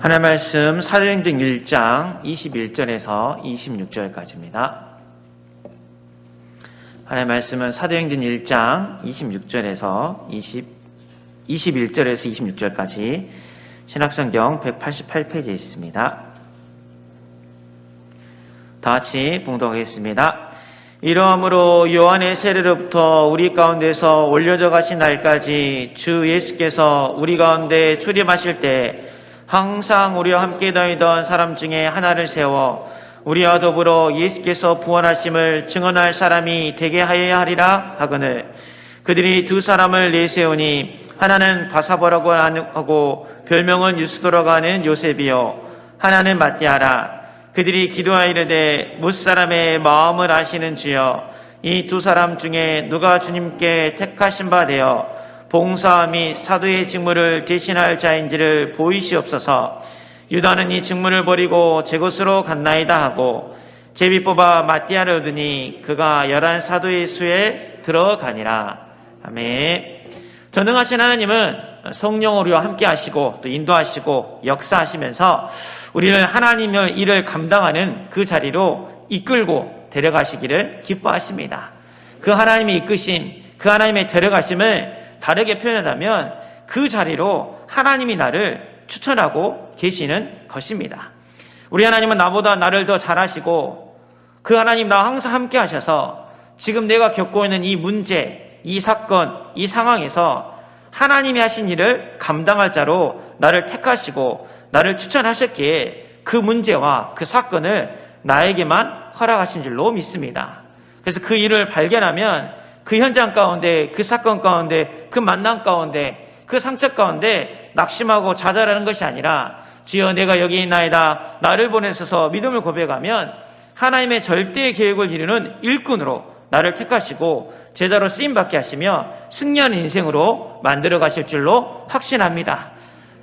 하나님 말씀 사도행전 1장 21절에서 26절까지입니다. 하나님 말씀은 사도행전 1장 26절에서 21절에서 26절까지 신약성경 188페이지에 있습니다. 다 같이 봉독하겠습니다. 이러함으로 요한의 세례로부터 우리 가운데서 올려져 가신 날까지 주 예수께서 우리 가운데 출입하실 때 항상 우리와 함께 다니던 사람 중에 하나를 세워 우리와 더불어 예수께서 부활하심을 증언할 사람이 되게 하여야 하리라 하거늘 그들이 두 사람을 내세우니 하나는 바사바라고 하고 별명은 유스도라고 하는 요셉이요 하나는 matti아라. 그들이 기도하이르되 무사람의 마음을 아시는 주여 이 두 사람 중에 누가 주님께 택하신 바 되어 봉사 및 사도의 직무를 대신할 자인지를 보이시옵소서. 유다는 이 직무를 버리고 제 곳으로 갔나이다 하고 제비 뽑아 matti아를 얻으니 그가 11 사도의 수에 들어가니라. 아멘. 전능하신 하나님은 성령 우리와 함께 하시고 또 인도하시고 역사하시면서 우리를 하나님의 일을 감당하는 그 자리로 이끌고 데려가시기를 기뻐하십니다. 그 하나님의 이끄심, 그 하나님의 데려가심을 다르게 표현하자면 그 자리로 하나님이 나를 추천하고 계시는 것입니다. 우리 하나님은 나보다 나를 더 잘하시고 그 하나님 나와 항상 함께 하셔서 지금 내가 겪고 있는 이 문제, 이 사건, 이 상황에서 하나님이 하신 일을 감당할 자로 나를 택하시고 나를 추천하셨기에 그 문제와 그 사건을 나에게만 허락하신 줄로 믿습니다. 그래서 그 일을 발견하면 그 현장 가운데, 그 사건 가운데, 그 만남 가운데, 그 상처 가운데 낙심하고 좌절하는 것이 아니라 주여 내가 여기 있나이다. 나를 보내셔서 믿음을 고백하면 하나님의 절대의 계획을 이루는 일꾼으로 나를 택하시고 제자로 쓰임받게 하시며 승리하는 인생으로 만들어 가실 줄로 확신합니다.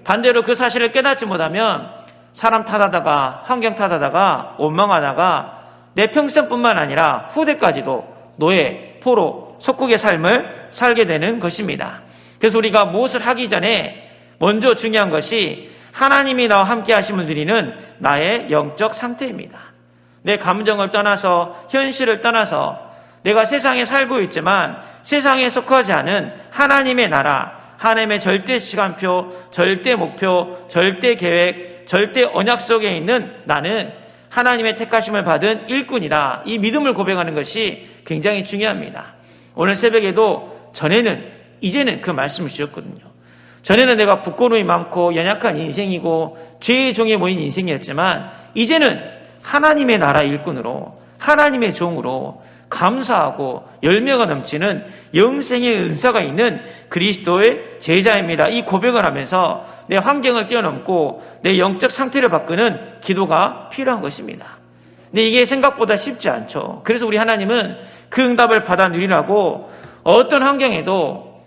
반대로 그 사실을 깨닫지 못하면 사람 탓하다가 환경 탓하다가 원망하다가 내 평생뿐만 아니라 후대까지도 노예, 포로, 속국의 삶을 살게 되는 것입니다. 그래서 우리가 무엇을 하기 전에 먼저 중요한 것이 하나님이 나와 함께 하심을 누리는 나의 영적 상태입니다. 내 감정을 떠나서 현실을 떠나서 내가 세상에 살고 있지만 세상에 속하지 않은 하나님의 나라, 하나님의 절대 시간표, 절대 목표, 절대 계획, 절대 언약 속에 있는 나는 하나님의 택하심을 받은 일꾼이다. 이 믿음을 고백하는 것이 굉장히 중요합니다. 오늘 새벽에도 이제는 그 말씀을 주셨거든요. 전에는 내가 부끄러움이 많고 연약한 인생이고 죄의 종에 모인 인생이었지만 이제는 하나님의 나라 일꾼으로 하나님의 종으로 감사하고 열매가 넘치는 영생의 은사가 있는 그리스도의 제자입니다. 이 고백을 하면서 내 환경을 뛰어넘고 내 영적 상태를 바꾸는 기도가 필요한 것입니다. 근데 이게 생각보다 쉽지 않죠. 그래서 우리 하나님은 그 응답을 받아 누리라고 어떤 환경에도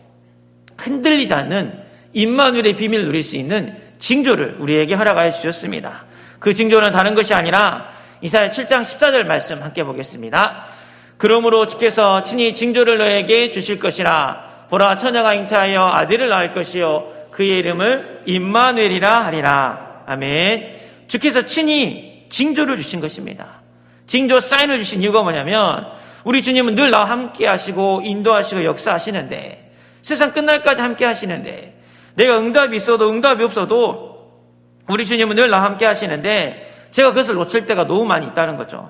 흔들리지 않는 임마누엘의 비밀을 누릴 수 있는 징조를 우리에게 허락하여 주셨습니다. 그 징조는 다른 것이 아니라 이사야 7장 14절 말씀 함께 보겠습니다. 그러므로 주께서 친히 징조를 너에게 주실 것이라. 보라 처녀가 잉태하여 아들을 낳을 것이요 그의 이름을 임마누엘이라 하리라. 아멘. 주께서 친히 징조를 주신 것입니다. 징조 사인을 주신 이유가 뭐냐면 우리 주님은 늘 나와 함께 하시고 인도하시고 역사하시는데 세상 끝날까지 함께 하시는데 내가 응답이 있어도 응답이 없어도 우리 주님은 늘 나와 함께 하시는데 제가 그것을 놓칠 때가 너무 많이 있다는 거죠.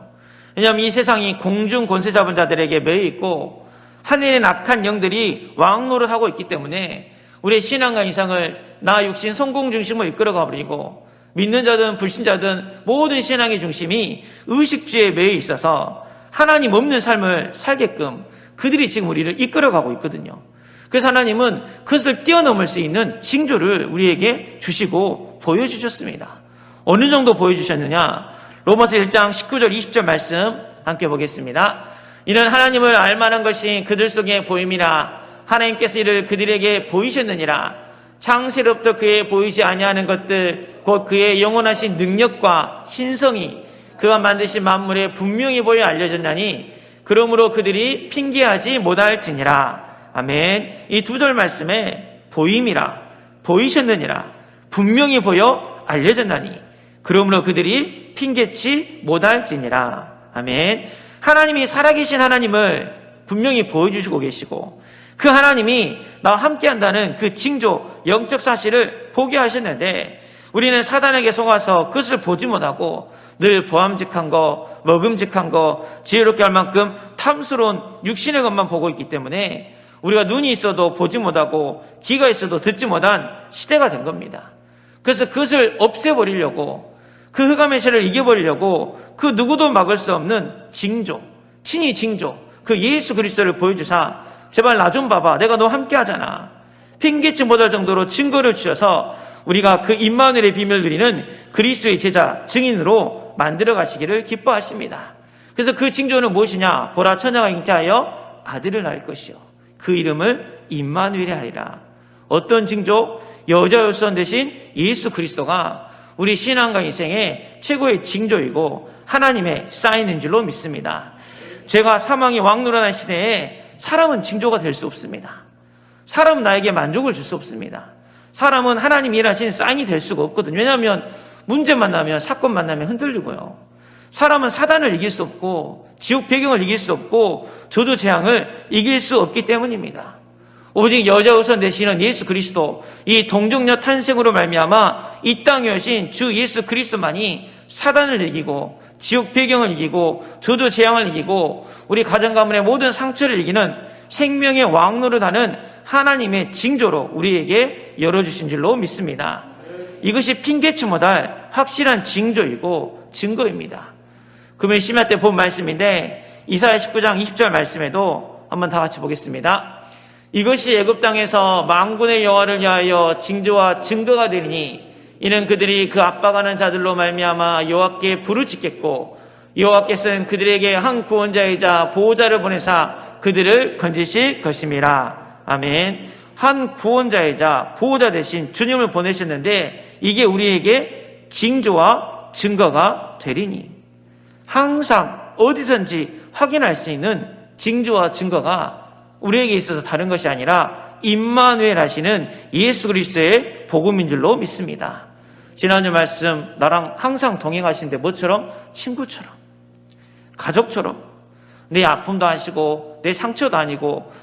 왜냐하면 이 세상이 공중 권세 잡은 자들에게 매여 있고 하늘의 악한 영들이 왕노릇하고 있기 때문에 우리의 신앙과 인상을 나 육신 성공 중심으로 이끌어가 버리고 믿는 자든 불신자든 모든 신앙의 중심이 의식주의에 매여 있어서 하나님 없는 삶을 살게끔 그들이 지금 우리를 이끌어가고 있거든요. 그래서 하나님은 그것을 뛰어넘을 수 있는 징조를 우리에게 주시고 보여주셨습니다. 어느 정도 보여주셨느냐? 로마서 1장 19절 20절 말씀 함께 보겠습니다. 이는 하나님을 알만한 것이 그들 속에 보임이라. 하나님께서 이를 그들에게 보이셨느니라. 창세로부터 그의 보이지 아니하는 것들 곧 그의 영원하신 능력과 신성이 그가 만드신 만물에 분명히 보여 알려졌나니 그러므로 그들이 핑계하지 못할지니라. 아멘. 이 두 절 말씀에 보임이라, 보이셨느니라, 분명히 보여 알려졌나니 그러므로 그들이 핑계치 못할지니라. 아멘. 하나님이 살아계신 하나님을 분명히 보여주시고 계시고 그 하나님이 나와 함께한다는 그 징조, 영적 사실을 보게 하셨는데 우리는 사단에게 속아서 그것을 보지 못하고 늘 보암직한 거, 먹음직한 거, 지혜롭게 할 만큼 탐스러운 육신의 것만 보고 있기 때문에 우리가 눈이 있어도 보지 못하고 귀가 있어도 듣지 못한 시대가 된 겁니다. 그래서 그것을 없애버리려고 그 흑암의 세를 이겨버리려고 그 누구도 막을 수 없는 징조, 친히 징조, 그 예수 그리스도를 보여주사 제발 나 좀 봐봐. 내가 너 함께 하잖아. 핑계치 못할 정도로 증거를 주셔서 우리가 그 임마누엘의 비밀을 누리는 그리스도의 제자, 증인으로 만들어 가시기를 기뻐하십니다. 그래서 그 징조는 무엇이냐? 보라 처녀가 잉태하여 아들을 낳을 것이요. 그 이름을 임마누엘이 하리라. 어떤 징조? 여자 요son 대신 예수 그리스도가 우리 신앙과 인생의 최고의 징조이고 하나님의 사인인 줄로 믿습니다. 죄가 사망이 왕노릇한 시대에 사람은 징조가 될 수 없습니다. 사람은 나에게 만족을 줄 수 없습니다. 사람은 하나님이 일하신 사인이 될 수가 없거든요. 왜냐하면 문제 만나면 사건 만나면 흔들리고요. 사람은 사단을 이길 수 없고 지옥 배경을 이길 수 없고 저주 재앙을 이길 수 없기 때문입니다. 오직 여자 우선 되시는 예수 그리스도, 이 동정녀 탄생으로 말미암아 이 땅에 오신 주 예수 그리스도만이 사단을 이기고 지옥 배경을 이기고 저주 재앙을 이기고 우리 가정 가문의 모든 상처를 이기는 생명의 왕노릇하는 하나님의 징조로 우리에게 열어주신 줄로 믿습니다. 이것이 핑계치 못할 확실한 징조이고 증거입니다. 금요일 심야 때 본 말씀인데 이사야 19장 20절 말씀에도 한번 다 같이 보겠습니다. 이것이 애굽 땅에서 만군의 여호와를 위하여 징조와 증거가 되리니 이는 그들이 그 압박하는 자들로 말미암아 여호와께 불을 짓겠고 여호와께서는 그들에게 한 구원자이자 보호자를 보내사 그들을 건지실 것임이라. 아멘. 한 구원자이자 보호자 대신 주님을 보내셨는데 이게 우리에게 징조와 증거가 되리니 항상 어디든지 확인할 수 있는 징조와 증거가 우리에게 있어서 다른 것이 아니라 임마누엘 하시는 예수 그리스도의 복음인 줄로 믿습니다. 지난주 말씀 나랑 항상 동행하시는데 뭐처럼? 친구처럼, 가족처럼 내 아픔도 아시고 내 상처도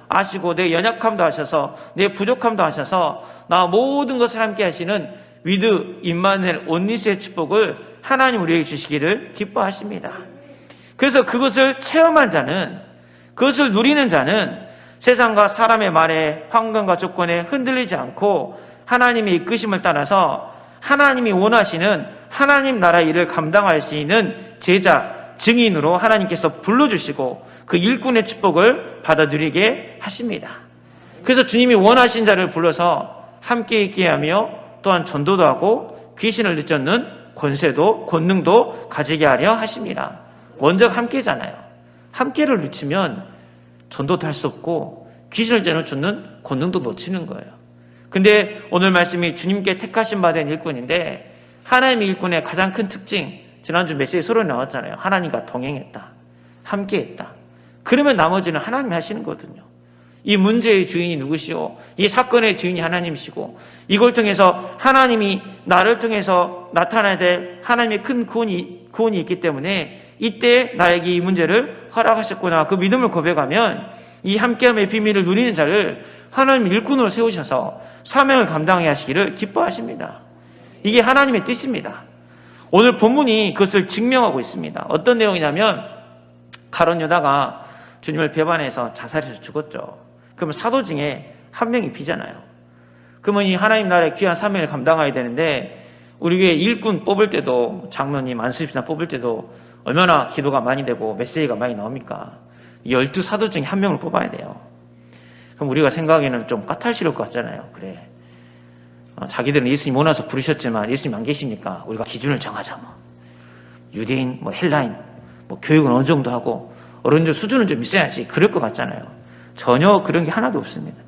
아시고 내 연약함도 아셔서 내 부족함도 아셔서 나 모든 것을 함께 하시는 위드 임마누엘 온니스의 축복을 하나님 우리에게 주시기를 기뻐하십니다. 그래서 그것을 체험한 자는, 그것을 누리는 자는 세상과 사람의 말에 환경과 조건에 흔들리지 않고 하나님의 이끄심을 따라서 하나님이 원하시는 하나님 나라 일을 감당할 수 있는 제자, 증인으로 하나님께서 불러주시고 그 일꾼의 축복을 받아 누리게 하십니다. 그래서 주님이 원하신 자를 불러서 함께 있게 하며 또한 전도도 하고 귀신을 내쫓는 권세도 권능도 가지게 하려 하십니다. 먼저 함께잖아요. 함께를 놓치면 전도도 할 수 없고 귀신을 내쫓는 권능도 놓치는 거예요. 근데 오늘 말씀이 주님께 택하신 바 된 일꾼인데 하나님의 일꾼의 가장 큰 특징, 지난주 메시지 서론에 나왔잖아요. 하나님과 동행했다. 함께했다. 그러면 나머지는 하나님이 하시는 거거든요. 이 문제의 주인이 누구시오? 이 사건의 주인이 하나님이시고 이걸 통해서 하나님이 나를 통해서 나타나야 될 하나님의 큰 구원이 있기 때문에 이때 나에게 이 문제를 허락하셨구나. 그 믿음을 고백하면 이 함께함의 비밀을 누리는 자를 하나님 일꾼으로 세우셔서 사명을 감당해 하시기를 기뻐하십니다. 이게 하나님의 뜻입니다. 오늘 본문이 그것을 증명하고 있습니다. 어떤 내용이냐면 가룟 유다가 주님을 배반해서 자살해서 죽었죠. 그러면 사도 중에 한 명이 비잖아요. 그러면 이 하나님 나라의 귀한 사명을 감당해야 되는데 우리 교회 일꾼 뽑을 때도 장로님, 안수집사 뽑을 때도 얼마나 기도가 많이 되고 메시지가 많이 나옵니까? 12사도 중에 한 명을 뽑아야 돼요. 그럼 우리가 생각하기에는 좀 까탈스러울 것 같잖아요. 그래. 자기들은 예수님 원해서 부르셨지만 예수님 안 계시니까 우리가 기준을 정하자. 유대인, 헬라인, 교육은 어느 정도 하고 어느 정도 수준은 좀 있어야지. 그럴 것 같잖아요. 전혀 그런 게 하나도 없습니다.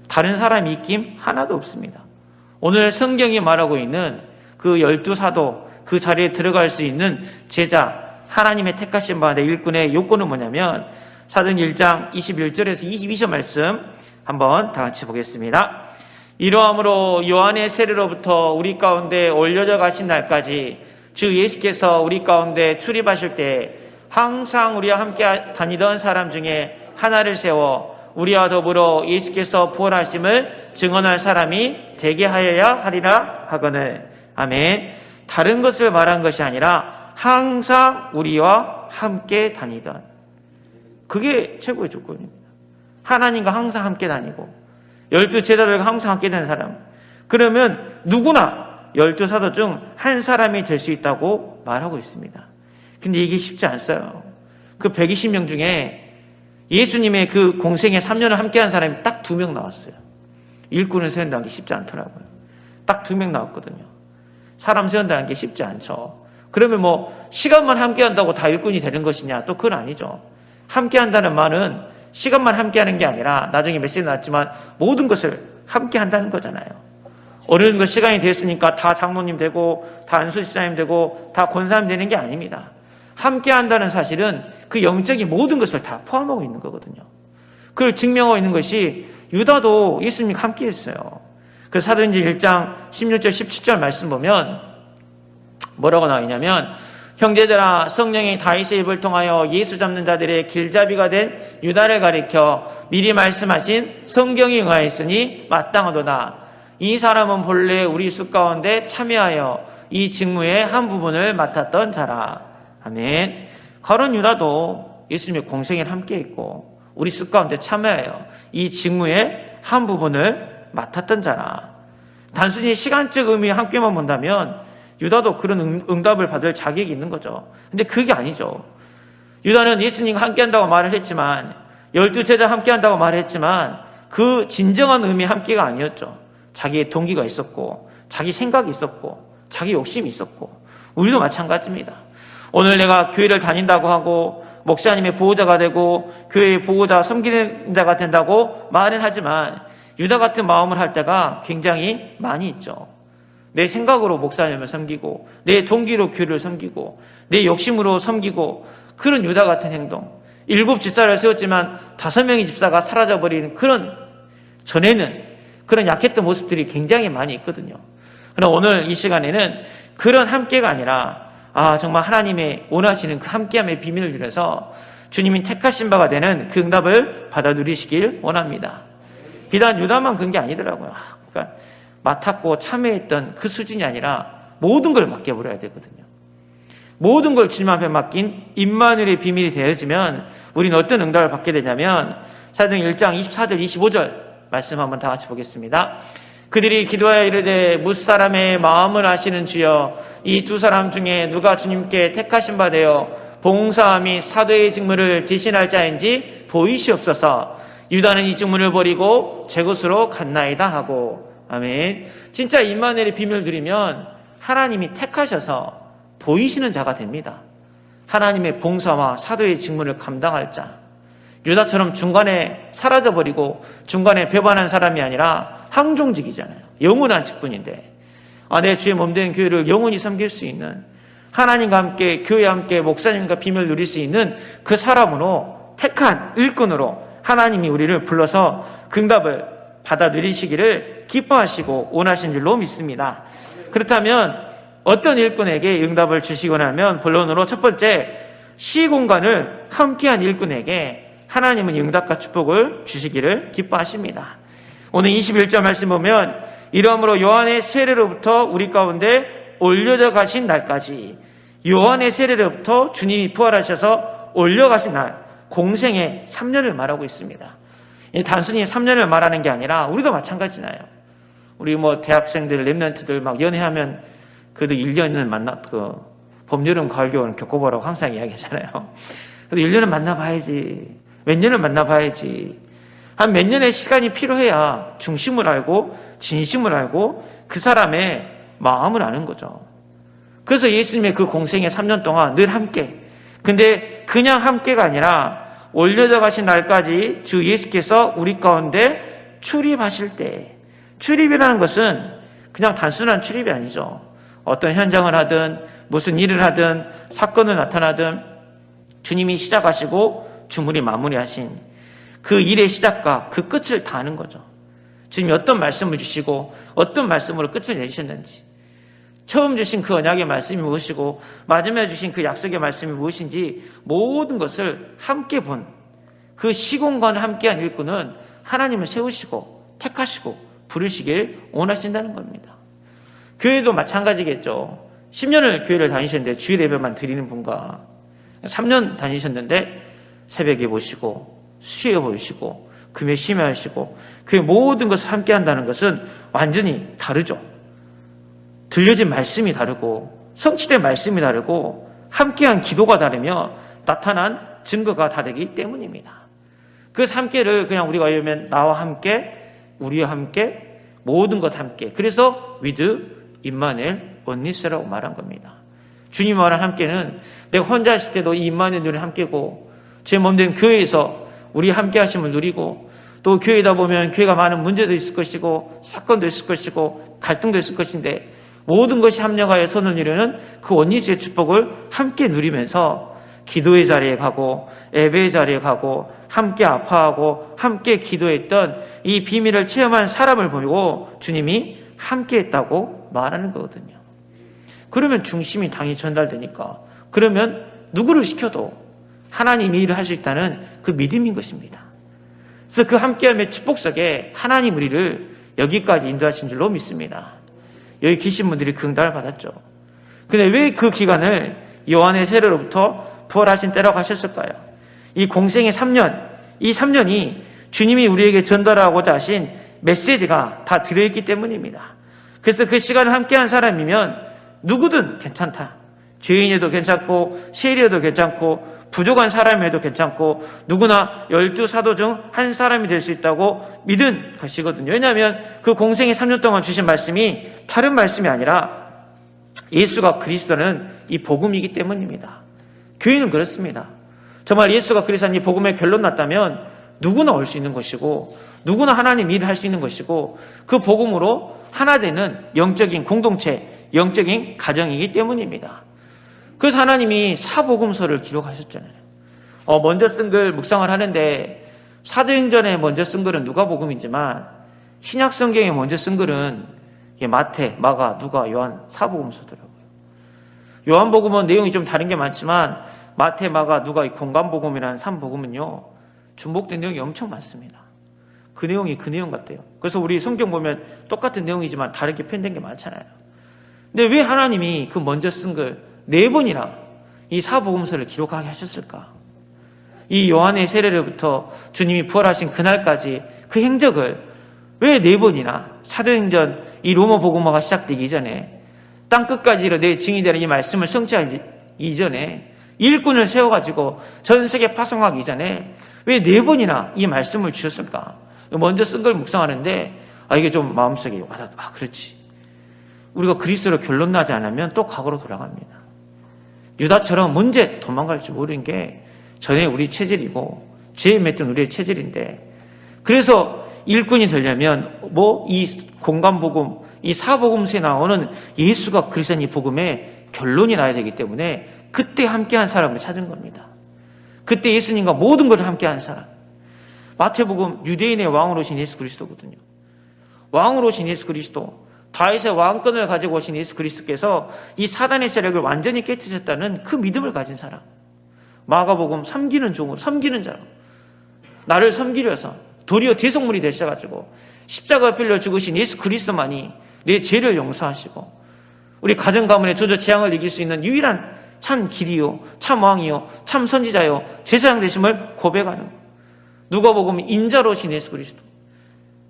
다른 사람이 있김 하나도 없습니다. 오늘 성경이 말하고 있는 그 12사도 그 자리에 들어갈 수 있는 제자, 하나님의 택하신 바 내 일꾼의 요건은 뭐냐면 사도행 1장 21절에서 22절 말씀 한번 다 같이 보겠습니다. 이러함으로 요한의 세례로부터 우리 가운데 올려져 가신 날까지 주 예수께서 우리 가운데 출입하실 때 항상 우리와 함께 다니던 사람 중에 하나를 세워 우리와 더불어 예수께서 부활하심을 증언할 사람이 되게 하여야 하리라 하거늘. 아멘. 다른 것을 말한 것이 아니라 항상 우리와 함께 다니던, 그게 최고의 조건입니다. 하나님과 항상 함께 다니고 12 제자들과 항상 함께 다니는 사람, 그러면 누구나 12 사도 중 한 사람이 될 수 있다고 말하고 있습니다. 근데 이게 쉽지 않어요. 그 120명 중에 예수님의 그 공생애 3년을 함께한 사람이 딱 2명 나왔어요. 일꾼을 세운다는 게 쉽지 않더라고요. 딱 2명 나왔거든요. 사람 세운다는 게 쉽지 않죠. 그러면 뭐 시간만 함께한다고 다 일꾼이 되는 것이냐? 또 그건 아니죠. 함께한다는 말은 시간만 함께하는 게 아니라, 나중에 메시지 나왔지만 모든 것을 함께한다는 거잖아요. 어느 정도 시간이 됐으니까 다 장로님 되고 다 안수집사님 되고 다 권사님 되는 게 아닙니다. 함께한다는 사실은 그 영적인 모든 것을 다 포함하고 있는 거거든요. 그걸 증명하고 있는 것이 유다도 예수님과 함께했어요. 그래서 사도행전 1장 16절 17절 말씀 보면 뭐라고 나와 있냐면, 형제들아, 성령이 다윗의 입을 통하여 예수 잡는 자들의 길잡이가 된 유다를 가리켜 미리 말씀하신 성경이 응하였으니 마땅하도다. 이 사람은 본래 우리 수 가운데 참여하여 이 직무의 한 부분을 맡았던 자라. 아멘. 가론 유다도 예수님의 공생에 함께했고 우리 수 가운데 참여하여 이 직무의 한 부분을 맡았던 자라. 단순히 시간적 의미 함께만 본다면 유다도 그런 응답을 받을 자격이 있는 거죠. 근데 그게 아니죠. 유다는 예수님과 함께한다고 말을 했지만, 12 제자 함께한다고 말을 했지만 그 진정한 의미 함께가 아니었죠. 자기의 동기가 있었고 자기 생각이 있었고 자기 욕심이 있었고, 우리도 마찬가지입니다. 오늘 내가 교회를 다닌다고 하고 목사님의 보호자가 되고 교회의 보호자 섬기는 자가 된다고 말은 하지만 유다 같은 마음을 할 때가 굉장히 많이 있죠. 내 생각으로 목사님을 섬기고 내 동기로 교회를 섬기고 내 욕심으로 섬기고, 그런 유다 같은 행동. 7 집사를 세웠지만 5명의 집사가 사라져버리는 그런, 전에는 그런 약했던 모습들이 굉장히 많이 있거든요. 그러나 오늘 이 시간에는 그런 함께가 아니라 정말 하나님의 원하시는 그 함께함의 비밀을 들여서 주님이 택하신 바가 되는 그 응답을 받아 누리시길 원합니다. 비단 유다만 그런 게 아니더라고요. 그러니까 맡았고 참여했던 그 수준이 아니라 모든 걸 맡겨버려야 되거든요. 모든 걸 주님 앞에 맡긴 임마누엘의 비밀이 되어지면 우리는 어떤 응답을 받게 되냐면, 사도행 1장 24절 25절 말씀 한번 다 같이 보겠습니다. 그들이 기도하여 이르되 무사람의 마음을 아시는 주여, 이 2 사람 중에 누가 주님께 택하신 바 되어 봉사함이 사도의 직무를 대신할 자인지 보이시옵소서. 유다는 이 직무를 버리고 제 곳으로 갔나이다 하고. 아멘. 진짜 임마누엘의 비밀을 드리면 하나님이 택하셔서 보이시는 자가 됩니다. 하나님의 봉사와 사도의 직무를 감당할 자. 유다처럼 중간에 사라져버리고 중간에 배반한 사람이 아니라 항종직이잖아요. 영원한 직분인데, 내 주의 몸된 교회를 영원히 섬길 수 있는, 하나님과 함께 교회와 함께 목사님과 비밀을 누릴 수 있는 그 사람으로, 택한 일꾼으로 하나님이 우리를 불러서 그 응답을 받아 누리시기를 기뻐하시고 원하신 줄로 믿습니다. 그렇다면 어떤 일꾼에게 응답을 주시거나 하면, 본론으로 첫 번째, 시공간을 함께한 일꾼에게 하나님은 응답과 축복을 주시기를 기뻐하십니다. 오늘 21절 말씀 보면, 이러므로 요한의 세례로부터 우리 가운데 올려져 가신 날까지, 요한의 세례로부터 주님이 부활하셔서 올려가신 날, 공생의 3년을 말하고 있습니다. 단순히 3년을 말하는 게 아니라 우리도 마찬가지나요. 우리 대학생들, 랩런트들 막 연애하면 그래도 1년을 봄, 여름, 가을, 겨울은 겪어보라고 항상 이야기하잖아요. 그래도 1년은 만나봐야지. 몇 년을 만나봐야지. 한 몇 년의 시간이 필요해야 중심을 알고 진심을 알고 그 사람의 마음을 아는 거죠. 그래서 예수님의 그 공생의 3년 동안 늘 함께, 근데 그냥 함께가 아니라 올려져 가신 날까지 주 예수께서 우리 가운데 출입하실 때, 출입이라는 것은 그냥 단순한 출입이 아니죠. 어떤 현장을 하든 무슨 일을 하든 사건을 나타나든 주님이 시작하시고 주물이 마무리하신 그 일의 시작과 그 끝을 다 아는 거죠. 주님이 어떤 말씀을 주시고 어떤 말씀으로 끝을 내주셨는지, 처음 주신 그 언약의 말씀이 무엇이고 마지막에 주신 그 약속의 말씀이 무엇인지 모든 것을 함께 본 그 시공간을 함께한 일꾼은 하나님을 세우시고 택하시고 부르시길 원하신다는 겁니다. 교회도 마찬가지겠죠. 10년을 교회를 다니셨는데 주일 예배만 드리는 분과 3년 다니셨는데 새벽에 보시고 수요에 보시고 금요일 심야하시고 교회 모든 것을 함께 한다는 것은 완전히 다르죠. 들려진 말씀이 다르고 성취된 말씀이 다르고 함께한 기도가 다르며 나타난 증거가 다르기 때문입니다. 그 함께를 그냥 우리가 외우면 나와 함께, 우리와 함께, 모든 것 함께. 그래서 with 임마누엘 원리스라고 말한 겁니다. 주님 말한 함께는 내가 혼자 있을 때도 이 임마누엘이 함께고 제 몸된 교회에서 우리 함께 하심을 누리고 또 교회다 보면 교회가 많은 문제도 있을 것이고 사건도 있을 것이고 갈등도 있을 것인데 모든 것이 합력하여 손을 이루는 그 원리스의 축복을 함께 누리면서 기도의 자리에 가고 예배의 자리에 가고 함께 아파하고 함께 기도했던 이 비밀을 체험한 사람을 보고 주님이 함께 했다고 말하는 거거든요. 그러면 중심이 당연히 전달되니까 그러면 누구를 시켜도 하나님이 일을 할 수 있다는 그 믿음인 것입니다. 그래서 그 함께함의 축복 속에 하나님 우리를 여기까지 인도하신 줄로 믿습니다. 여기 계신 분들이 그 응답을 받았죠. 근데 왜 그 기간을 요한의 세례로부터 부활하신 때라고 하셨을까요? 이 공생의 3년, 이 3년이 주님이 우리에게 전달하고자 하신 메시지가 다 들어있기 때문입니다. 그래서 그 시간을 함께한 사람이면 누구든 괜찮다. 죄인에도 괜찮고 세리여도 괜찮고 부족한 사람에도 괜찮고 누구나 12사도 중 한 사람이 될 수 있다고 믿은 것이거든요. 왜냐하면 그 공생의 3년 동안 주신 말씀이 다른 말씀이 아니라 예수가 그리스도는 이 복음이기 때문입니다. 교회는 그렇습니다. 정말 예수가 그리스도는 이 복음의 결론 났다면 누구나 올 수 있는 것이고 누구나 하나님 일을 할 수 있는 것이고 그 복음으로 하나 되는 영적인 공동체, 영적인 가정이기 때문입니다. 그래서 하나님이 사복음서를 기록하셨잖아요. 먼저 쓴 글 묵상을 하는데 사도행전에 먼저 쓴 글은 누가복음이지만 신약 성경에 먼저 쓴 글은 마태, 마가, 누가, 요한 사복음서더라고요. 요한복음은 내용이 좀 다른 게 많지만 마태, 마가, 누가 이 공간복음이라는 3복음은요 중복된 내용이 엄청 많습니다. 그 내용이 그 내용 같아요. 그래서 우리 성경 보면 똑같은 내용이지만 다르게 표현된 게 많잖아요. 근데 왜 하나님이 그 먼저 쓴 글 4번이나 이 사복음서를 기록하게 하셨을까? 이 요한의 세례로부터 주님이 부활하신 그날까지 그 행적을 왜 4번이나 사도행전 이 로마 복음화가 시작되기 전에 땅끝까지 내 증인이 되는 이 말씀을 성취하기 이전에 일꾼을 세워가지고 전 세계 파송하기 이전에 왜 4번이나 이 말씀을 주셨을까? 먼저 쓴 걸 묵상하는데 이게 좀 마음속에 와닿아. 그렇지. 우리가 그리스도로 결론 나지 않으면 또 과거로 돌아갑니다. 유다처럼 언제 도망갈지 모르는 게 전에 우리 체질이고 죄에 맺던 우리의 체질인데 그래서 일꾼이 되려면 이 공간복음, 이 사복음서에 나오는 예수가 그리스도인 이 복음의 결론이 나야 되기 때문에 그때 함께한 사람을 찾은 겁니다. 그때 예수님과 모든 것을 함께한 사람. 마태복음 유대인의 왕으로 오신 예수 그리스도거든요. 왕으로 오신 예수 그리스도, 다윗의 왕권을 가지고 오신 예수 그리스도께서 이 사단의 세력을 완전히 깨뜨렸다는 그 믿음을 가진 사람. 마가복음 섬기는 종으로, 섬기는 자로 나를 섬기려서 도리어 대속물이 되셔가지고 십자가 빌려 죽으신 예수 그리스도만이 내 죄를 용서하시고 우리 가정 가문의 조조 재앙을 이길 수 있는 유일한 참 길이요, 참 왕이요, 참 선지자요, 제사장 되심을 고백하는 누가복음 인자로 오신 예수 그리스도,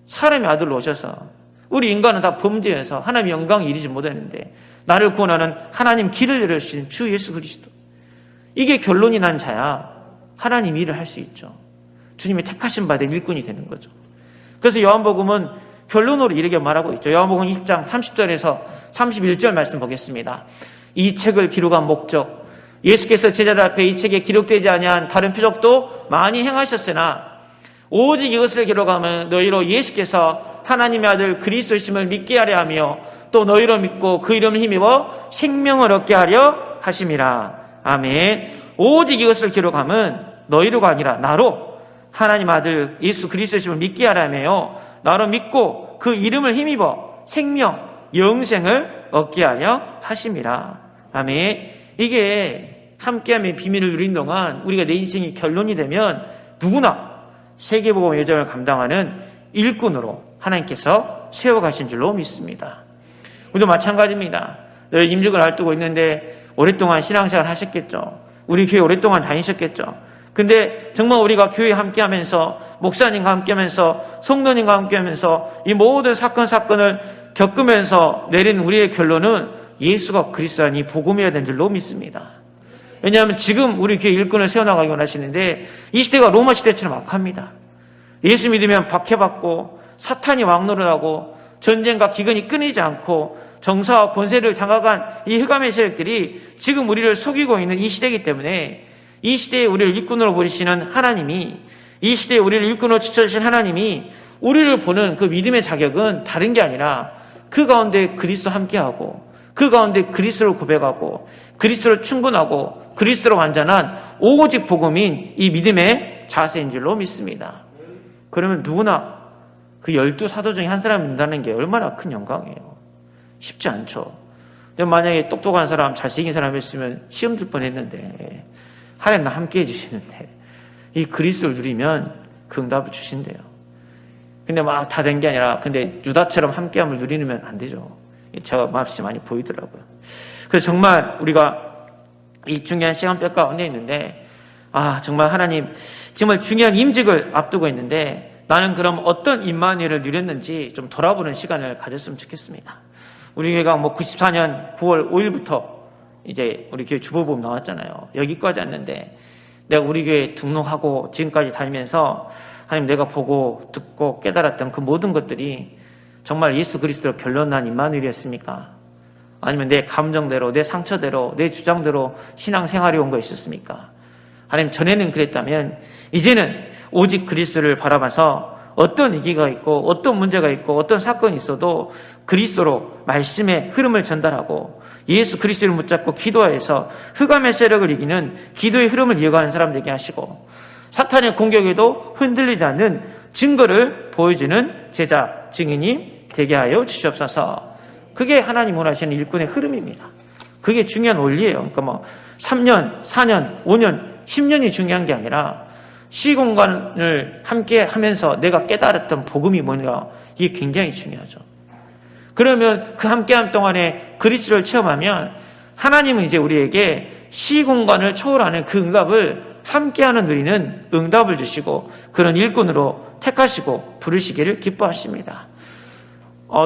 사람의 아들로 오셔서 우리 인간은 다 범죄해서 하나님의 영광에 이르지 못했는데 나를 구원하는 하나님 길을 열어주신 주 예수 그리스도, 이게 결론이 난 자야 하나님 일을 할 수 있죠. 주님의 택하신 바 된 일꾼이 되는 거죠. 그래서 요한복음은 결론으로 이렇게 말하고 있죠. 요한복음 20장 30절에서 31절 말씀 보겠습니다. 이 책을 기록한 목적, 예수께서 제자들 앞에 이 책에 기록되지 아니한 다른 표적도 많이 행하셨으나 오직 이것을 기록하면 너희로 예수께서 하나님의 아들 그리스도이심을 믿게 하려 하며 또 너희로 믿고 그 이름을 힘입어 생명을 얻게 하려 하심이라. 아멘. 오직 이것을 기록하면 너희로가 아니라 나로 하나님 아들 예수 그리스도이심을 믿게 하려 하며 나로 믿고 그 이름을 힘입어 생명, 영생을 얻게 하려 하심이라. 아멘. 이게 함께함의 비밀을 누린 동안 우리가 내 인생이 결론이 되면 누구나 세계복음 여정을 감당하는 일꾼으로 하나님께서 세워가신 줄로 믿습니다. 우리도 마찬가지입니다. 늘 임직을 앞두고 있는데 오랫동안 신앙생활 하셨겠죠. 우리 교회 오랫동안 다니셨겠죠. 근데 정말 우리가 교회 함께하면서 목사님과 함께하면서 성도님과 함께하면서 이 모든 사건을 겪으면서 내린 우리의 결론은 예수가 그리스도니 복음이어야 되는 줄로 믿습니다. 왜냐하면 지금 우리 교회 일꾼을 세워나가기 원하시는데 이 시대가 로마 시대처럼 악합니다. 예수 믿으면 박해받고 사탄이 왕노릇하고 전쟁과 기근이 끊이지 않고 정사와 권세를 장악한 이 흑암의 세력들이 지금 우리를 속이고 있는 이 시대이기 때문에 이 시대에 우리를 일꾼으로 부르시는 하나님이, 이 시대에 우리를 일꾼으로 추천하신 하나님이 우리를 보는 그 믿음의 자격은 다른 게 아니라 그 가운데 그리스도 함께하고 그 가운데 그리스도를 고백하고 그리스도를 충분하고 그리스도로 완전한 오직 복음인 이 믿음의 자세인 줄로 믿습니다. 그러면 누구나 그 12사도 중에 한 사람을 믿는다는 게 얼마나 큰 영광이에요. 쉽지 않죠. 근데 만약에 똑똑한 사람, 잘생긴 사람이었으면 시험 줄 뻔했는데 하나님 함께 해주시는데 이 그리스도를 누리면 그 응답을 주신대요. 근데 막 다 된 게 아니라 근데 유다처럼 함께함을 누리면 안 되죠. 제가 마음씨 많이 보이더라고요. 그래서 정말 우리가 이 중요한 시간표 가운데 있는데 정말 하나님 정말 중요한 임직을 앞두고 있는데 나는 그럼 어떤 임마누엘을 누렸는지 좀 돌아보는 시간을 가졌으면 좋겠습니다. 우리 교회가 94년 9월 5일부터 이제 우리 교회 주보보험 나왔잖아요. 여기까지 왔는데 내가 우리 교회 등록하고 지금까지 다니면서 하나님 내가 보고 듣고 깨달았던 그 모든 것들이 정말 예수 그리스도로 결론난 임마누엘이었습니까? 아니면 내 감정대로, 내 상처대로, 내 주장대로 신앙생활이 온 거 있었습니까? 하나님 전에는 그랬다면 이제는 오직 그리스도를 바라봐서 어떤 위기가 있고 어떤 문제가 있고 어떤 사건이 있어도 그리스도로 말씀의 흐름을 전달하고 예수 그리스도를 붙잡고 기도하여서 흑암의 세력을 이기는 기도의 흐름을 이어가는 사람 되게 하시고 사탄의 공격에도 흔들리지 않는 증거를 보여주는 제자, 증인이 되게 하여 주시옵소서. 그게 하나님 원하시는 일꾼의 흐름입니다. 그게 중요한 원리예요. 그러니까 3년, 4년, 5년, 10년이 중요한 게 아니라 시공간을 함께 하면서 내가 깨달았던 복음이 뭔가 이게 굉장히 중요하죠. 그러면 그 함께함 동안에 그리스도를 체험하면 하나님은 이제 우리에게 시공간을 초월하는 그 응답을 함께하는 누리는 응답을 주시고 그런 일꾼으로 택하시고 부르시기를 기뻐하십니다.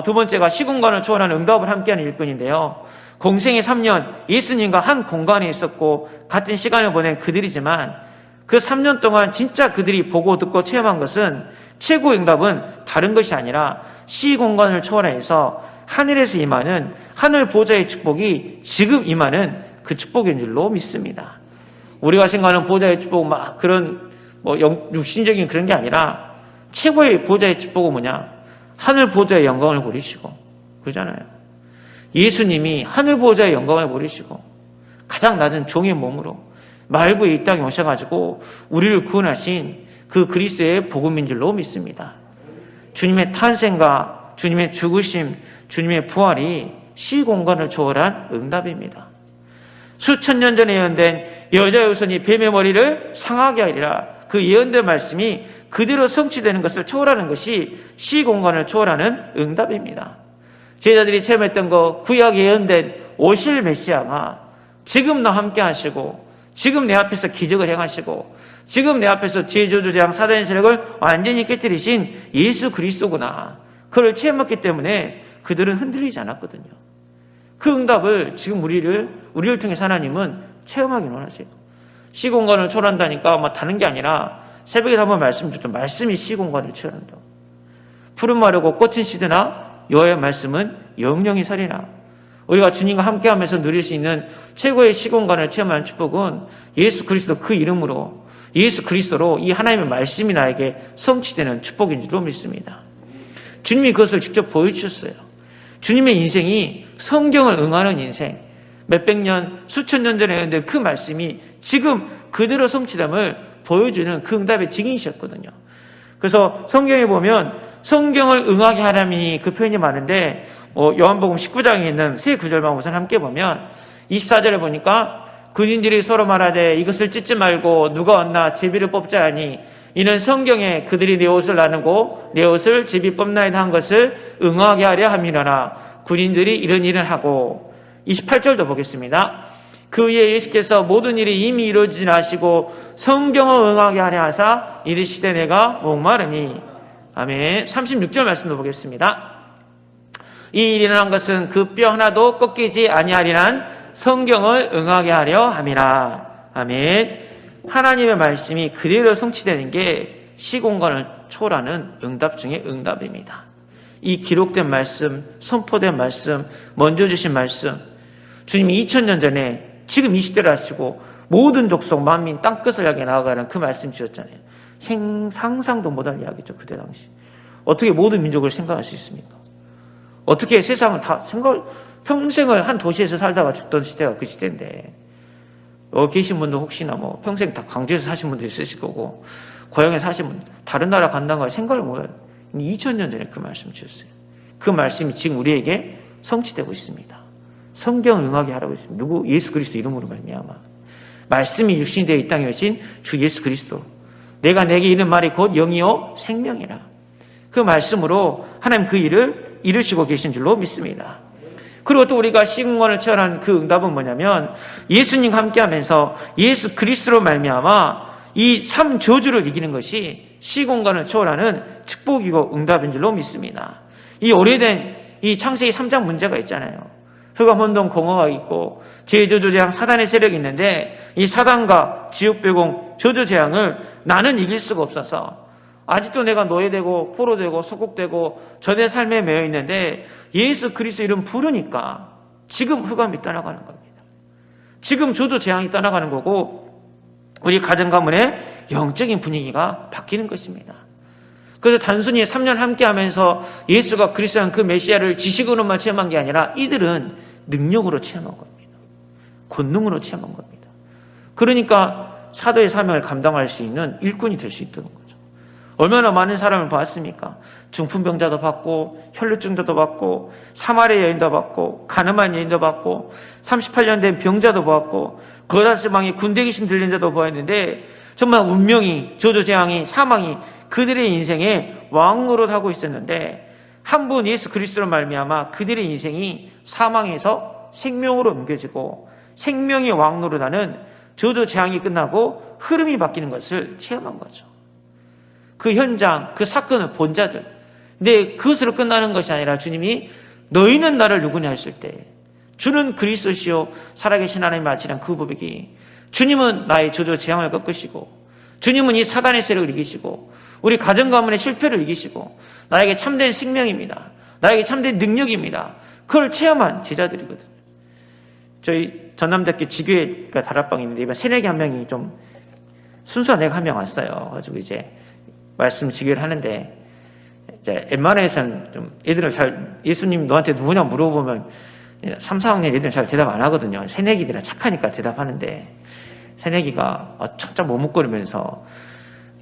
두 번째가 시공간을 초월하는 응답을 함께하는 일꾼인데요. 공생의 3년 예수님과 한 공간에 있었고 같은 시간을 보낸 그들이지만 그 3년 동안 진짜 그들이 보고 듣고 체험한 것은 최고의 응답은 다른 것이 아니라 시공간을 초월해서 하늘에서 임하는 하늘 보좌의 축복이 지금 임하는 그 축복인 줄로 믿습니다. 우리가 생각하는 보좌의 축복은 막 그런 육신적인 그런 게 아니라 최고의 보좌의 축복은 뭐냐? 하늘 보좌의 영광을 보리시고 그러잖아요. 예수님이 하늘 보좌의 영광을 보리시고 가장 낮은 종의 몸으로 말구에 이 땅에 오셔가지고 우리를 구원하신 그 그리스도의 복음인 줄로 믿습니다. 주님의 탄생과 주님의 죽으심, 주님의 부활이 시공간을 초월한 응답입니다. 수천 년 전에 예언된 여자의 후손이 뱀의 머리를 상하게 하리라. 그 예언된 말씀이 그대로 성취되는 것을 초월하는 것이 시공간을 초월하는 응답입니다. 제자들이 체험했던 거 구약 예언된 오실 메시아가 지금 너 함께 하시고 지금 내 앞에서 기적을 행하시고 지금 내 앞에서 제조주장 사단의 세력을 완전히 깨뜨리신 예수 그리스도구나. 그걸 체험했기 때문에 그들은 흔들리지 않았거든요. 그 응답을 지금 우리를 통해 하나님은 체험하기 원하세요. 시공간을 초월한다니까 다른 게 아니라 새벽에 한번 말씀드렸던 말씀이 시공간을 초월한다. 푸른 마르고 꽃은 시드나 여호와의 말씀은 영영이 서리라. 우리가 주님과 함께하면서 누릴 수 있는 최고의 시공간을 체험하는 축복은 예수 그리스도 그 이름으로 예수 그리스도로 이 하나님의 말씀이 나에게 성취되는 축복인 줄로 믿습니다. 주님이 그것을 직접 보여주셨어요. 주님의 인생이 성경을 응하는 인생, 몇백 년, 수천 년 전에 했는데 그 말씀이 지금 그대로 성취됨을 보여주는 그 응답의 증인이셨거든요. 그래서 성경에 보면 성경을 응하게 하라니 그 표현이 많은데 요한복음 19장에 있는 세 구절만 우선 함께 보면 24절에 보니까 군인들이 서로 말하되 이것을 찢지 말고 누가 얻나 제비를 뽑자 하니 이는 성경에 그들이 내 옷을 나누고 내 옷을 제비 뽑나이다 한 것을 응하게 하려 함이라나. 군인들이 이런 일을 하고 28절도 보겠습니다. 그 위에 예수께서 모든 일이 이미 이루어지지 하시고 성경을 응하게 하려 하사 이르시되 내가 목마르니. 아멘. 36절 말씀도 보겠습니다. 이 일이 일어난 것은 그 뼈 하나도 꺾이지 아니하리란 성경을 응하게 하려 함이라. 아멘. 하나님의 말씀이 그대로 성취되는 게 시공간을 초월하는 응답 중에 응답입니다. 이 기록된 말씀, 선포된 말씀, 먼저 주신 말씀, 주님이 2000년 전에 지금 20대를 하시고 모든 족속, 만민, 땅끝을 향해 나아가는 그 말씀 주셨잖아요. 상상도 못할 이야기죠. 그때 당시. 어떻게 모든 민족을 생각할 수 있습니까? 어떻게 세상을 다 평생을 한 도시에서 살다가 죽던 시대가 그 시대인데, 계신 분도 혹시나 평생 다 광주에서 사신 분도 있으실 거고, 고향에 사신 분, 다른 나라 간다는 걸 생각을 못해요. 2000년 전에 그 말씀 주셨어요. 그 말씀이 지금 우리에게 성취되고 있습니다. 성경 응하게 하라고 했습니다. 누구? 예수 그리스도 이름으로 말미암아. 말씀이 육신이 되어 이 땅에 오신 주 예수 그리스도. 내가 내게 이른 말이 곧 영이요 생명이라. 그 말씀으로 하나님 그 일을 이루시고 계신 줄로 믿습니다. 그리고 또 우리가 시공간을 초월한 그 응답은 뭐냐면 예수님과 함께하면서 예수 그리스도로 말미암아 이 삶 저주를 이기는 것이 시공간을 초월하는 축복이고 응답인 줄로 믿습니다. 이 오래된 이 창세기 3장 문제가 있잖아요. 흑암, 혼돈, 공허가 있고 죄저주 재앙, 사단의 세력이 있는데 이 사단과 지옥배공, 저주 재앙을 나는 이길 수가 없어서 아직도 내가 노예되고 포로되고 소국되고 전의 삶에 매여 있는데 예수 그리스도 이름 부르니까 지금 흑암이 떠나가는 겁니다. 지금 저주 재앙이 떠나가는 거고 우리 가정 가문의 영적인 분위기가 바뀌는 것입니다. 그래서 단순히 3년 함께하면서 예수가 그리스도한 그 메시아를 지식으로만 체험한 게 아니라 이들은 능력으로 체험한 겁니다. 권능으로 체험한 겁니다. 그러니까 사도의 사명을 감당할 수 있는 일꾼이 될 수 있다는 거죠. 얼마나 많은 사람을 봤습니까? 중풍병자도 받고 혈루증자도 받고 사마리아 여인도 받고 가늠한 여인도 받고 38년 된 병자도 보았고 거라스방에 군대 귀신 들린 자도 보았는데 정말 운명이, 저주재앙이, 사망이 그들의 인생에 왕노릇하고 있었는데 한 분 예수 그리스도로 말미암아 그들의 인생이 사망에서 생명으로 옮겨지고 생명이 왕노릇하는 저주재앙이 끝나고 흐름이 바뀌는 것을 체험한 거죠. 그 현장, 그 사건을 본 자들. 근데 그것으로 끝나는 것이 아니라 주님이 너희는 나를 누구냐 했을 때 주는 그리스도시요 살아계신 하나님의 아치란 그 고백이 주님은 나의 저주 재앙을 꺾으시고 주님은 이 사단의 세력을 이기시고 우리 가정 가문의 실패를 이기시고 나에게 참된 생명입니다. 나에게 참된 능력입니다. 그걸 체험한 제자들이거든요. 저희 전남대학교 지교회가 다락방인데 이번 새내기 한 명이 좀 순수한 애가 한 명 왔어요. 가지고 이제 말씀 지교를 하는데 이제 웬만해서는 좀 애들을 잘 예수님 너한테 누구냐 물어보면 3, 4학년 애들은 잘 대답 안 하거든요. 새내기들은 착하니까 대답하는데 새내기가 착착 머뭇거리면서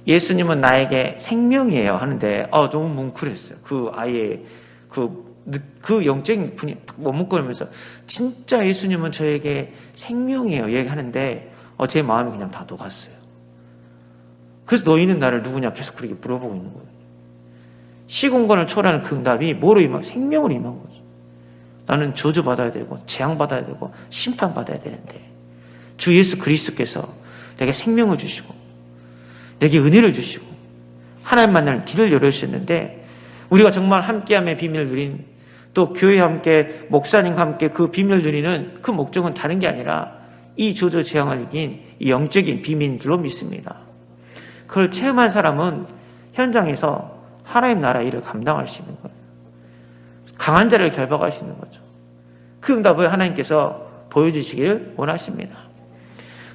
예수님은 나에게 생명이에요 하는데 너무 뭉클했어요. 그 아이의 그 영적인 분이 머뭇거리면서 진짜 예수님은 저에게 생명이에요 얘기하는데 제 마음이 그냥 다 녹았어요. 그래서 너희는 나를 누구냐 계속 그렇게 물어보고 있는 거예요. 시공간을 초월하는 그 응답이 뭐로 임한? 생명으로 임한 거죠. 나는 저주받아야 되고 재앙받아야 되고 심판받아야 되는데 주 예수 그리스도께서 내게 생명을 주시고 내게 은혜를 주시고 하나님 만나는 길을 열어주셨는데 우리가 정말 함께함의 비밀을 누린 또 교회와 함께 목사님과 함께 그 비밀을 누리는 그 목적은 다른 게 아니라 이 저주 재앙을 이긴 이 영적인 비밀인 줄로 믿습니다. 그걸 체험한 사람은 현장에서 하나님 나라 일을 감당할 수 있는 거예요. 강한 자를 결박할 수 있는 거죠. 그 응답을 하나님께서 보여주시길 원하십니다.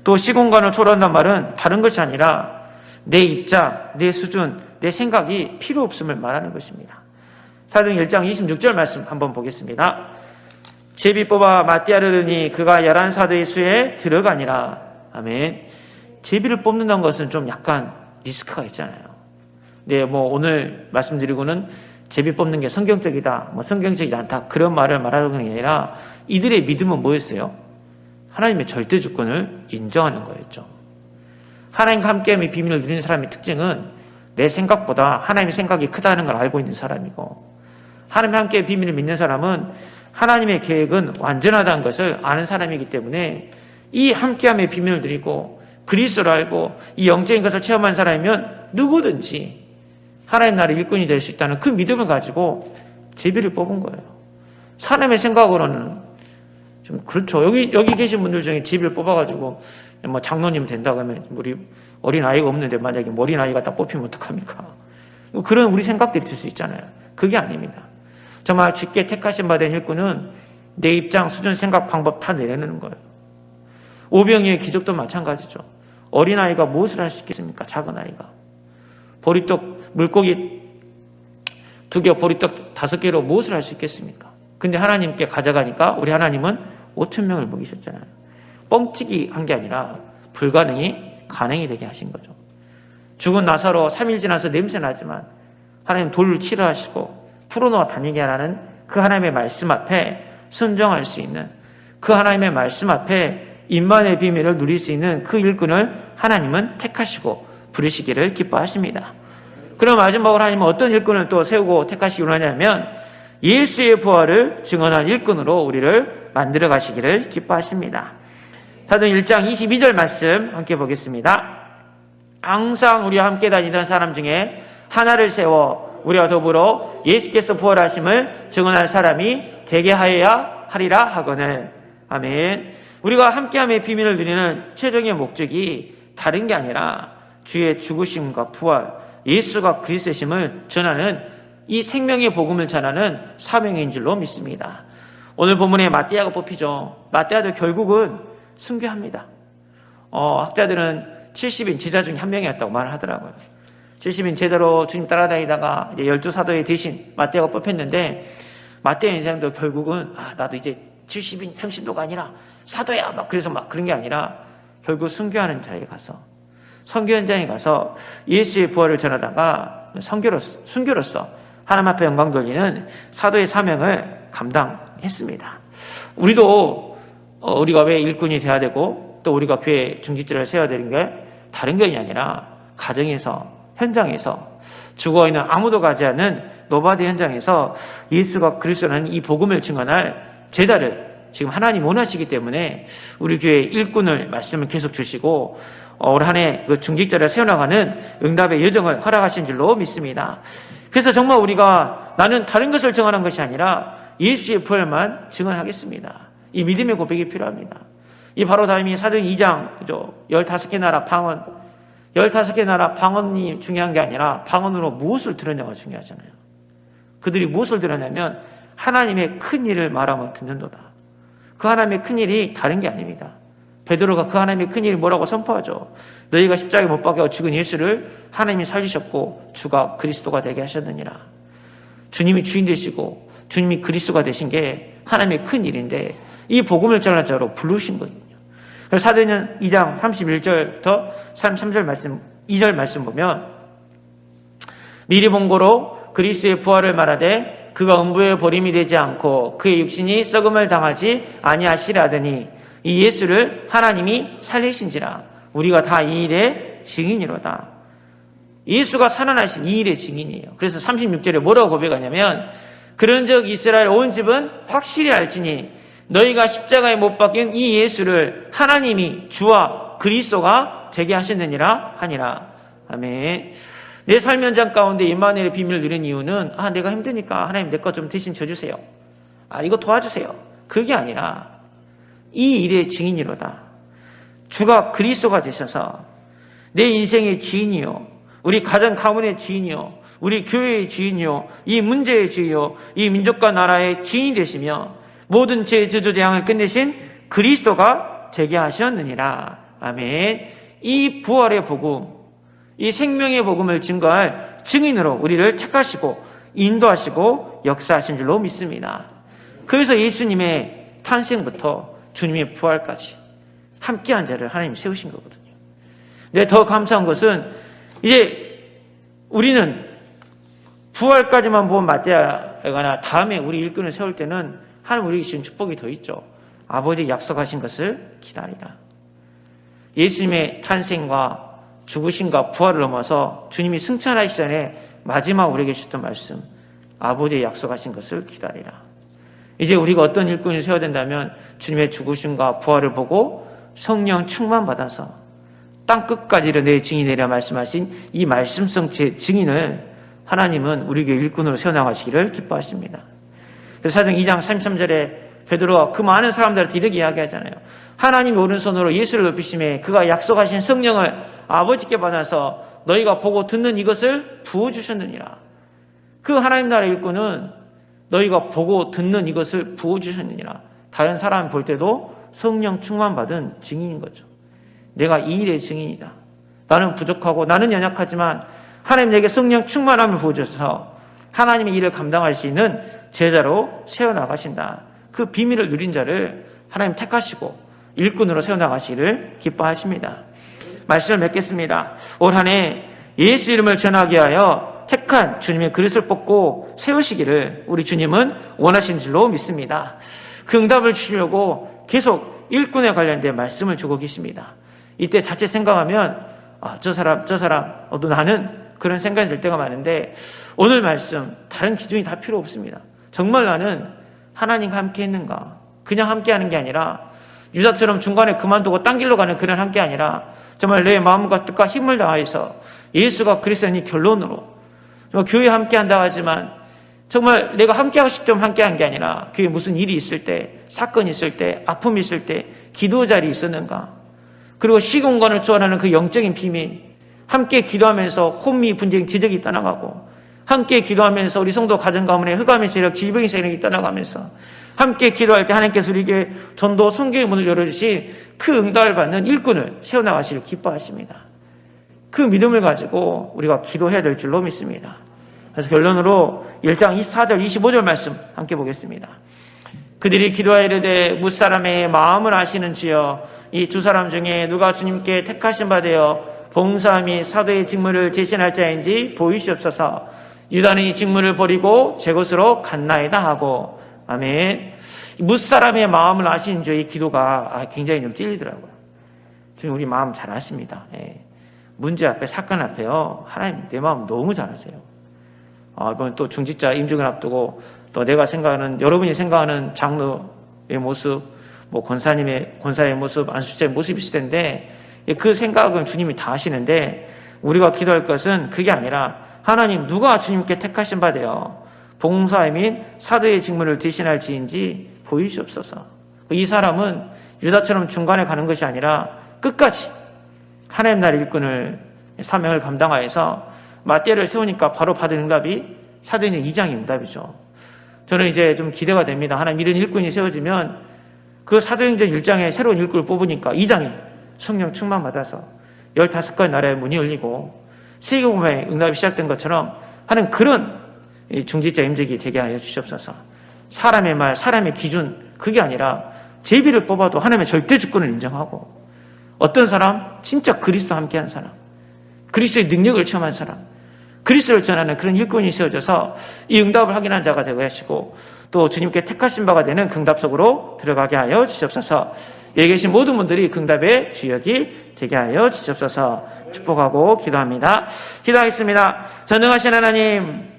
또 시공간을 초월한다는 말은 다른 것이 아니라 내 입장, 내 수준, 내 생각이 필요 없음을 말하는 것입니다. 사도행 1장 26절 말씀 한번 보겠습니다. 제비 뽑아 맞대하려니 그가 11사도의 수에 들어가니라. 아멘. 제비를 뽑는다는 것은 좀 약간 리스크가 있잖아요. 네, 오늘 말씀드리고는 제비 뽑는 게 성경적이다, 성경적이지 않다, 그런 말을 말하는 게 아니라 이들의 믿음은 뭐였어요? 하나님의 절대 주권을 인정하는 거였죠. 하나님과 함께함의 비밀을 누리는 사람의 특징은 내 생각보다 하나님의 생각이 크다는 걸 알고 있는 사람이고, 하나님과 함께의 비밀을 믿는 사람은 하나님의 계획은 완전하다는 것을 아는 사람이기 때문에 이 함께함의 비밀을 누리고 그리스도를 알고 이 영적인 것을 체험한 사람이면 누구든지 하나님 나라의 일꾼이 될 수 있다는 그 믿음을 가지고 제비를 뽑은 거예요. 사람의 생각으로는 좀 그렇죠. 여기 계신 분들 중에 제비를 뽑아가지고 장로님 된다고 하면 우리 어린 아이가 없는데 만약에 어린 아이가 딱 뽑히면 어떡합니까? 그런 우리 생각들이 들 수 있잖아요. 그게 아닙니다. 정말 쉽게 택하신 바 된 일꾼은 내 입장, 수준, 생각, 방법 다 내려놓는 거예요. 오병이의 기적도 마찬가지죠. 어린아이가 무엇을 할 수 있겠습니까? 작은 아이가. 보리떡, 물고기 2개, 보리떡 5개로 무엇을 할 수 있겠습니까? 근데 하나님께 가져가니까 우리 하나님은 5,000명을 먹이셨잖아요. 뻥튀기 한 게 아니라 불가능이 가능이 되게 하신 거죠. 죽은 나사로 3일 지나서 냄새 나지만 하나님 돌을 치료하시고 풀어놓아 다니게 하라는 그 하나님의 말씀 앞에 순종할 수 있는, 그 하나님의 말씀 앞에 임만의 비밀을 누릴 수 있는 그 일꾼을 하나님은 택하시고 부르시기를 기뻐하십니다. 그럼 마지막으로 하나님은 어떤 일꾼을 또 세우고 택하시기로 하냐면 예수의 부활을 증언한 일꾼으로 우리를 만들어 가시기를 기뻐하십니다. 사도행 1장 22절 말씀 함께 보겠습니다. 항상 우리와 함께 다니던 사람 중에 하나를 세워 우리와 더불어 예수께서 부활하심을 증언할 사람이 되게 하여야 하리라 하거늘. 아멘. 우리가 함께함의 비밀을 누리는 최종의 목적이 다른 게 아니라 주의 죽으심과 부활, 예수가 그리스도심을 전하는 이 생명의 복음을 전하는 사명인 줄로 믿습니다. 오늘 본문에 마띠아가 뽑히죠. 마띠아도 결국은 순교합니다. 학자들은 70인 제자 중에 한 명이었다고 말을 하더라고요. 70인 제자로 주님 따라다니다가 이제 12사도의 대신 마띠아가 뽑혔는데, 마띠아 인생도 결국은 나도 이제 70인 평신도가 아니라 사도야 그래서 그런 게 아니라 결국 순교하는 자리에 가서, 선교 현장에 가서 예수의 부활을 전하다가 순교로서 하나님 앞에 영광 돌리는 사도의 사명을 감당했습니다. 우리도 우리가 왜 일꾼이 돼야 되고 또 우리가 교회 중직자를 세워야 되는 게 다른 게 아니라 가정에서, 현장에서, 죽어있는 아무도 가지 않은 노바디 현장에서 예수가 그리스도라는 이 복음을 증언할 제자를 지금 하나님 원하시기 때문에 우리 교회 일꾼을 말씀을 계속 주시고 올 한 해 그 중직자를 세워나가는 응답의 여정을 허락하신 줄로 믿습니다. 그래서 정말 우리가 나는 다른 것을 증언한 것이 아니라 예수의 부활만 증언하겠습니다. 이 믿음의 고백이 필요합니다. 이 바로 다음이 사도행 2장, 그죠? 15개 나라 방언, 15개 나라 방언이 중요한 게 아니라 방언으로 무엇을 드러내냐가 중요하잖아요. 그들이 무엇을 드러내냐면 하나님의 큰 일을 말하며 듣는도다. 그 하나님의 큰 일이 다른 게 아닙니다. 베드로가 그 하나님의 큰 일이 뭐라고 선포하죠? 너희가 십자가에 못 박혀 죽은 예수를 하나님이 살리셨고 주가 그리스도가 되게 하셨느니라. 주님이 주인 되시고 주님이 그리스도가 되신 게 하나님의 큰 일인데 이 복음을 전할 자로 부르신 거거든요. 그래서 사도행전 2장 31절부터 33절 말씀, 2절 말씀 보면 미리 본 고로 그리스도의 부활을 말하되 그가 음부에 버림이 되지 않고 그의 육신이 썩음을 당하지 아니하시라 하더니 이 예수를 하나님이 살리신지라. 우리가 다 이 일의 증인이로다. 예수가 살아나신 이 일의 증인이에요. 그래서 36절에 뭐라고 고백하냐면 그런즉 이스라엘 온 집은 확실히 알지니 너희가 십자가에 못 박힌 이 예수를 하나님이 주와 그리스도가 되게 하셨느니라 하니라. 아멘. 내 삶 현장 가운데 임마누엘의 비밀을 누린 이유는 내가 힘드니까 하나님 내 것 좀 대신 져주세요. 이거 도와주세요. 그게 아니라 이 일의 증인이로다. 주가 그리스도가 되셔서 내 인생의 주인이요, 우리 가정 가문의 주인이요, 우리 교회의 주인이요, 이 문제의 주인이요, 이 민족과 나라의 주인이 되시며 모든 죄, 저주, 재앙을 끝내신 그리스도가 되게 하셨느니라. 아멘. 이 부활의 복음, 이 생명의 복음을 증거할 증인으로 우리를 택하시고 인도하시고 역사하신 줄로 믿습니다. 그래서 예수님의 탄생부터 주님의 부활까지 함께한 자를 하나님 세우신 거거든요. 근데 더 감사한 것은 이제 우리는 부활까지만 보면 맞대야거나 다음에 우리 일꾼을 세울 때는 하나님 우리에게 주신 축복이 더 있죠. 아버지 약속하신 것을 기다리라. 예수님의 탄생과 죽으심과 부활을 넘어서 주님이 승천하시기 전에 마지막 우리에게 주셨던 말씀, 아버지의 약속하신 것을 기다리라. 이제 우리가 어떤 일꾼을 세워야 된다면 주님의 죽으심과 부활을 보고 성령 충만 받아서 땅 끝까지를 내 증인이라 말씀하신 이 말씀성 증인을 하나님은 우리에게 일꾼으로 세워나가시기를 기뻐하십니다. 그래서 사도행 2장 33절에 베드로가 그 많은 사람들한테 이렇게 이야기하잖아요. 하나님이 오른손으로 예수를 높이심에 그가 약속하신 성령을 아버지께 받아서 너희가 보고 듣는 이것을 부어주셨느니라. 그 하나님 나라의 일꾼은 너희가 보고 듣는 이것을 부어주셨느니라. 다른 사람 볼 때도 성령 충만 받은 증인인 거죠. 내가 이 일의 증인이다. 나는 부족하고 나는 연약하지만 하나님 내게 성령 충만함을 부어주셔서 하나님의 일을 감당할 수 있는 제자로 세워나가신다. 그 비밀을 누린 자를 하나님 택하시고 일꾼으로 세워나가시기를 기뻐하십니다. 말씀을 맺겠습니다. 올 한 해 예수 이름을 전하게 하여 택한 주님의 그릇을 뽑고 세우시기를 우리 주님은 원하신 줄로 믿습니다. 그 응답을 주시려고 계속 일꾼에 관련된 말씀을 주고 계십니다. 이때 자칫 생각하면 저 사람 또 나는 그런 생각이 들 때가 많은데 오늘 말씀 다른 기준이 다 필요 없습니다. 정말 나는 하나님과 함께 했는가? 그냥 함께 하는 게 아니라 유다처럼 중간에 그만두고 딴 길로 가는 그런 함께 아니라 정말 내 마음과 뜻과 힘을 다해서 예수가 그리스도니 결론으로 교회에 함께 한다고 하지만 정말 내가 함께 하고 싶다면 함께 한 게 아니라 교회에 무슨 일이 있을 때, 사건이 있을 때, 아픔이 있을 때 기도 자리에 있었는가? 그리고 시공간을 초월하는 그 영적인 비밀, 함께 기도하면서 혼미, 분쟁, 지적이 떠나가고 함께 기도하면서 우리 성도 가정 가문의 흑암의 세력, 질병의 세력이 떠나가면서 함께 기도할 때 하나님께서 우리에게 전도 성경의 문을 열어주신 그 응답을 받는 일꾼을 세워나가시길 기뻐하십니다. 그 믿음을 가지고 우리가 기도해야 될 줄로 믿습니다. 그래서 결론으로 1장 24절 25절 말씀 함께 보겠습니다. 그들이 기도하여 이르되 뭇사람의 마음을 아시는지요 이 두 사람 중에 누가 주님께 택하신 바 되어 봉사함이 사도의 직무를 대신할 자인지 보이시옵소서. 유다는 이 직무를 버리고 제 곳으로 갔나이다 하고 아멘. 뭇사람의 마음을 아시는 이 기도가 굉장히 좀 찔리더라고요. 주님 우리 마음 잘 아십니다. 문제 앞에 사건 앞에요. 하나님 내 마음 너무 잘 아세요. 이번 또 중직자 임직을 앞두고 또 내가 생각하는 여러분이 생각하는 장로의 모습, 뭐 권사의 모습, 안수자의 모습이 있을 텐데 그 생각은 주님이 다 아시는데 우리가 기도할 것은 그게 아니라 하나님 누가 주님께 택하신 바 되어 봉사의 및 사도의 직무를 대신할 지인지 보이시옵소서. 이 사람은 유다처럼 중간에 가는 것이 아니라 끝까지 하나님 나라 일꾼을 사명을 감당하여서 맞대를 세우니까 바로 받은 응답이 사도행전 2장의 응답이죠. 저는 이제 좀 기대가 됩니다. 하나님 이런 일꾼이 세워지면 그 사도행전 1장에 새로운 일꾼을 뽑으니까 2장에 성령 충만 받아서 15가지 나라의 문이 열리고 세계복음의 응답이 시작된 것처럼 하는 그런 중직자 임직이 되게 하여 주시옵소서. 사람의 말, 사람의 기준 그게 아니라 제비를 뽑아도 하나님의 절대 주권을 인정하고 어떤 사람? 진짜 그리스도와 함께한 사람, 그리스도의 능력을 체험한 사람, 그리스도를 전하는 그런 일꾼이 세워져서 이 응답을 확인한 자가 되게 하시고 또 주님께 택하신 바가 되는 그 응답 속으로 들어가게 하여 주시옵소서. 여기 계신 모든 분들이 그 응답의 주역이 되게 하여 주시옵소서. 축복하고 기도합니다. 기도하겠습니다. 전능하신 하나님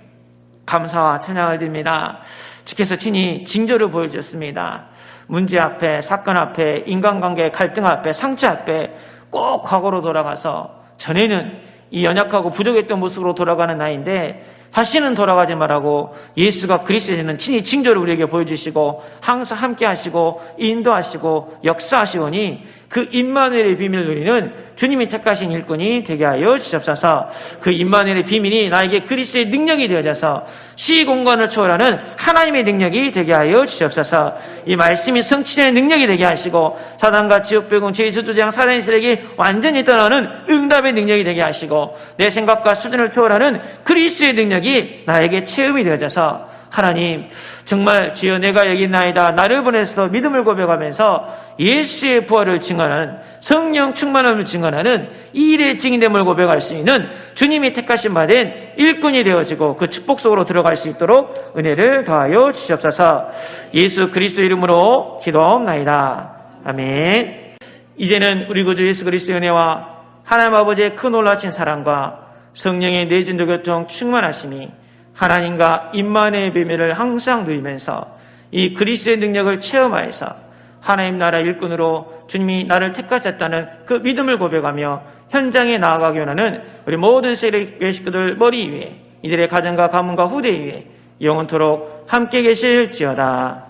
감사와 찬양을 드립니다. 주께서 친히 징조를 보여주셨습니다. 문제 앞에, 사건 앞에, 인간관계 갈등 앞에, 상처 앞에 꼭 과거로 돌아가서 전에는 이 연약하고 부족했던 모습으로 돌아가는 나인데 다시는 돌아가지 말라고 예수가 그리스도는 친히 징조를 우리에게 보여주시고 항상 함께 하시고 인도하시고 역사하시오니 그 임마누엘의 비밀을 누리는 주님이 택하신 일꾼이 되게 하여 주시옵소서. 그 임마누엘의 비밀이 나에게 그리스도의 능력이 되어져서 시공간을 초월하는 하나님의 능력이 되게 하여 주시옵소서. 이 말씀이 성취자의 능력이 되게 하시고 사단과 지옥배공 죄의저주장 사단의 세력이 완전히 떠나는 응답의 능력이 되게 하시고 내 생각과 수준을 초월하는 그리스도의 능력이 나에게 체험이 되어져서 하나님 정말 주여 내가 여기 있나이다 나를 보내서 믿음을 고백하면서 예수의 부활을 증언하는 성령 충만함을 증언하는 이 일의 증인됨을 고백할 수 있는 주님이 택하신 바 된 일꾼이 되어지고 그 축복 속으로 들어갈 수 있도록 은혜를 더하여 주시옵소서. 예수 그리스도 이름으로 기도하옵나이다. 아멘. 이제는 우리 구주 예수 그리스도의 은혜와 하나님 아버지의 큰 놀라신 사랑과 성령의 내진도 교통 충만하심이 하나님과 임만의 비밀을 항상 누리면서 이 그리스도의 능력을 체험하여서 하나님 나라 일꾼으로 주님이 나를 택하셨다는 그 믿음을 고백하며 현장에 나아가기 원하는 우리 모든 세례교회 식구들 머리 위에 이들의 가정과 가문과 후대 위에 영원토록 함께 계실지어다.